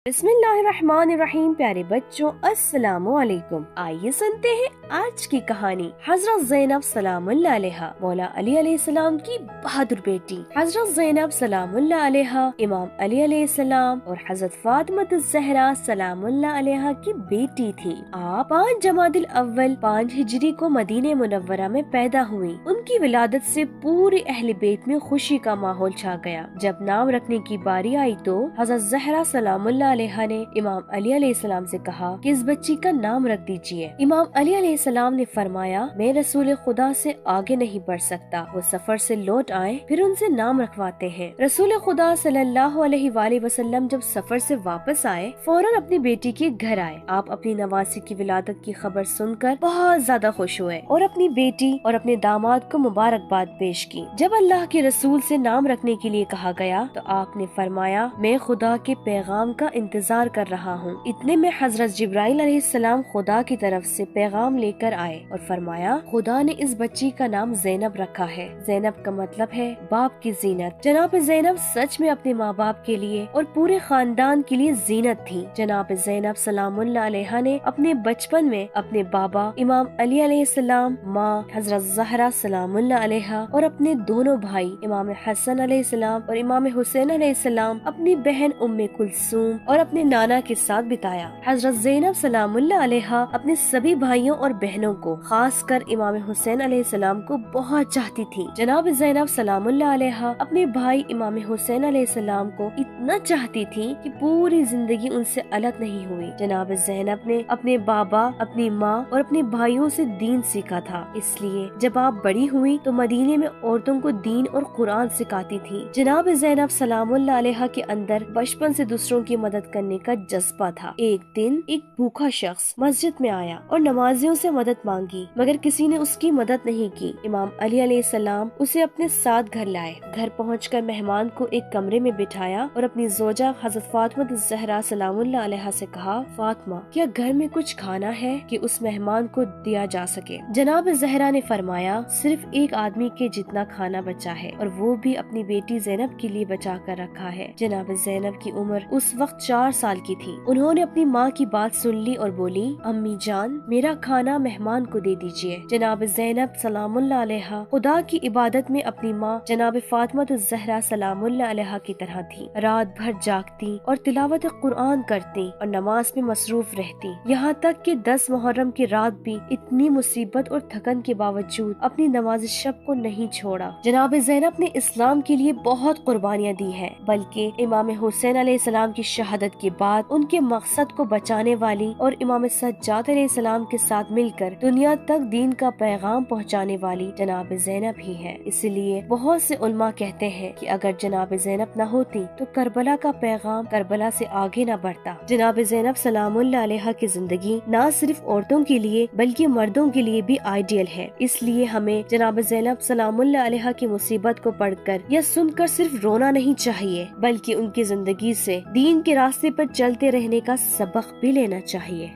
بسم اللہ الرحمن الرحیم۔ پیارے بچوں السلام علیکم۔ آئیے سنتے ہیں آج کی کہانی۔ حضرت زینب سلام اللہ علیہا مولا علی علیہ السلام کی بہادر بیٹی۔ حضرت زینب سلام اللہ علیہا امام علی علیہ السلام اور حضرت فاطمہ الزہرا سلام اللہ علیہا کی بیٹی تھی۔ آپ 5 جمادی الاول 5 ہجری کو مدینہ منورہ میں پیدا ہوئی۔ ان کی ولادت سے پورے اہل بیت میں خوشی کا ماحول چھا گیا۔ جب نام رکھنے کی باری آئی تو حضرت زہرا سلام اللہ علیہا نے امام علی علیہ السلام سے کہا کہ اس بچی کا نام رکھ دیجئے۔ امام علی علیہ السلام نے فرمایا میں رسول خدا سے آگے نہیں بڑھ سکتا، وہ سفر سے لوٹ آئیں پھر ان سے نام رکھواتے ہیں۔ رسول خدا صلی اللہ علیہ وآلہ وسلم جب سفر سے واپس آئے فوراً اپنی بیٹی کے گھر آئے۔ آپ اپنی نواسی کی ولادت کی خبر سن کر بہت زیادہ خوش ہوئے اور اپنی بیٹی اور اپنے داماد کو مبارکباد پیش کی۔ جب اللہ کے رسول سے نام رکھنے کے لیے کہا گیا تو آپ نے فرمایا میں خدا کے پیغام کا انتظار کر رہا ہوں۔ اتنے میں حضرت جبرائیل علیہ السلام خدا کی طرف سے پیغام لے کر آئے اور فرمایا خدا نے اس بچی کا نام زینب رکھا ہے۔ زینب کا مطلب ہے باپ کی زینت۔ جناب زینب سچ میں اپنے ماں باپ کے لیے اور پورے خاندان کے لیے زینت تھی۔ جناب زینب سلام اللہ علیہا نے اپنے بچپن میں اپنے بابا امام علی علیہ السلام، ماں حضرت زہرا سلام اللہ علیہا اور اپنے دونوں بھائی امام حسن علیہ السلام اور امام حسین علیہ السلام، اپنی بہن ام کلثوم اور اپنے نانا کے ساتھ بتایا۔ حضرت زینب سلام اللہ علیہا اپنے سبھی بھائیوں اور بہنوں کو خاص کر امام حسین علیہ السلام کو بہت چاہتی تھی۔ جناب زینب سلام اللہ علیہا اپنے بھائی امام حسین علیہ السلام کو اتنا چاہتی تھی کہ پوری زندگی ان سے الگ نہیں ہوئی۔ جناب زینب نے اپنے بابا، اپنی ماں اور اپنے بھائیوں سے دین سیکھا تھا، اس لیے جب آپ بڑی ہوئی تو مدینے میں عورتوں کو دین اور قرآن سکھاتی تھی۔ جناب زینب سلام اللہ علیہا کے اندر بچپن سے دوسروں کی مدد کرنے کا جذبہ تھا۔ ایک دن ایک بھوکا شخص مسجد میں آیا اور نمازیوں سے مدد مانگی مگر کسی نے اس کی مدد نہیں کی۔ امام علی علیہ السلام اسے اپنے ساتھ گھر لائے۔ گھر پہنچ کر مہمان کو ایک کمرے میں بٹھایا اور اپنی زوجہ حضرت فاطمہ الزہرا سلام اللہ علیہا سے کہا فاطمہ کیا گھر میں کچھ کھانا ہے کہ اس مہمان کو دیا جا سکے؟ جناب زہرا نے فرمایا صرف ایک آدمی کے جتنا کھانا بچا ہے اور وہ بھی اپنی بیٹی زینب کے لیے بچا کر رکھا ہے۔ جناب زینب کی عمر اس وقت 4 سال کی تھی۔ انہوں نے اپنی ماں کی بات سن لی اور بولی امی جان میرا کھانا مہمان کو دے دیجئے۔ جناب زینب سلام اللہ علیہا خدا کی عبادت میں اپنی ماں جناب فاطمہ الزہرا سلام اللہ علیہا کی طرح تھی۔ رات بھر جاگتی اور تلاوت قرآن کرتی اور نماز میں مصروف رہتی، یہاں تک کہ 10 محرم کی رات بھی اتنی مصیبت اور تھکن کے باوجود اپنی نماز شب کو نہیں چھوڑا۔ جناب زینب نے اسلام کے لیے بہت قربانیاں دی ہیں، بلکہ امام حسین علیہ السلام کی شہادت کے بعد ان کے مقصد کو بچانے والی اور امام سجاد علیہ السلام کے ساتھ مل کر دنیا تک دین کا پیغام پہنچانے والی جناب زینب ہی ہے۔ اس لیے بہت سے علماء کہتے ہیں کہ اگر جناب زینب نہ ہوتی تو کربلا کا پیغام کربلا سے آگے نہ بڑھتا۔ جناب زینب سلام اللہ علیہا کی زندگی نہ صرف عورتوں کے لیے بلکہ مردوں کے لیے بھی آئیڈیل ہے، اس لیے ہمیں جناب زینب سلام اللہ علیہا کی مصیبت کو پڑھ کر یا سن کر صرف رونا نہیں چاہیے بلکہ ان کی زندگی سے دین کے راستے پر چلتے رہنے کا سبق بھی لینا چاہیے۔